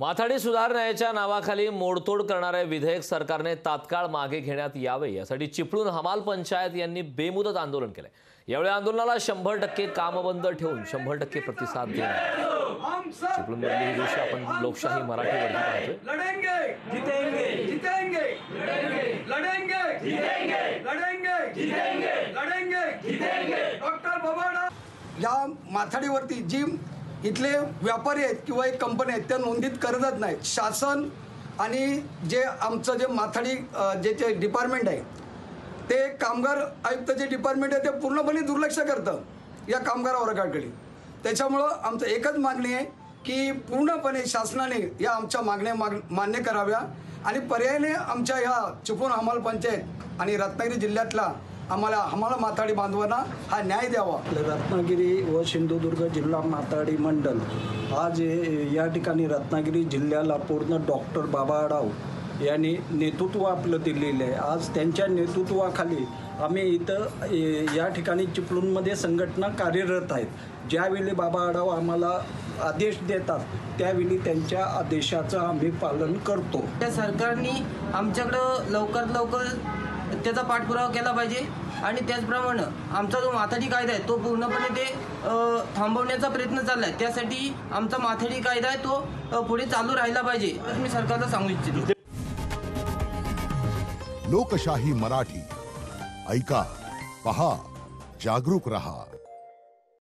माथाडी सुधारण्याच्या नावाखाली मोडतोड करणारे विधेयक सरकारने तात्काळ मागे घेण्यात यावे यासाठी चिपळूण हमाल पंचायत यांनी बेमुदत आंदोलन केले। यावेळी आंदोलनाला 100% कामबंद ठेवून 100% प्रतिसाद दिला। चिपळूणमधली ही दृश्य आपण लोकशाही मराठीवरती पाहतोय। लढेंगे जीतेंगे जीतेंगे लढेंगे जीतेंगे लढेंगे जीतेंगे लढेंगे जीतेंगे डॉक्टर बाबासाहेब या माथाडीवरती जी इथले व्यापारी आहेत किंवा एक कंपनी आहेत त्या नोंदीत करतच नाहीत। शासन आणि जे आमचं जे माथाडी जे डिपार्टमेंट आहे ते कामगार आयुक्त जे डिपार्टमेंट आहे ते पूर्णपणे दुर्लक्ष करतं या कामगार वर्गाकडे। त्याच्यामुळं आमचं एकच मागणी आहे की पूर्णपणे शासनाने या आमच्या मागण्या मान्य कराव्या आणि पर्यायाने आमच्या ह्या चिपळूण हमाल पंचायत आणि रत्नागिरी जिल्ह्यातला आम्हाला माथाडी बांधवांना हा न्याय द्यावा। रत्नागिरी व सिंधुदुर्ग जिल्हा माथाडी मंडल आज या ठिकाणी रत्नागिरी जिल्ह्याला पूर्ण डॉक्टर बाबा आढाव यांनी नेतृत्व आपलं दिलेलं आहे। आज त्यांच्या नेतृत्वाखाली आम्ही इथं या ठिकाणी चिपळूणमध्ये संघटना कार्यरत आहेत। ज्यावेळी बाबा आढाव आम्हाला आदेश देतात त्यावेळी त्यांच्या आदेशाचं आम्ही पालन करतो। त्या सरकारने आमच्याकडं लवकरात लवकर त्याचा पाठपुरावा केला पाहिजे आणि त्याचप्रमाणे आमचा जो माथाडी कायदा आहे तो पूर्णपणे ते थांबवण्याचा प्रयत्न चालला आहे। त्यासाठी आमचा माथाडी कायदा आहे तो पुढे चालू राहिला पाहिजे असं मी सरकारला सांगू इच्छितो। लोकशाही मराठी ऐका, पहा, जागरूक रहा।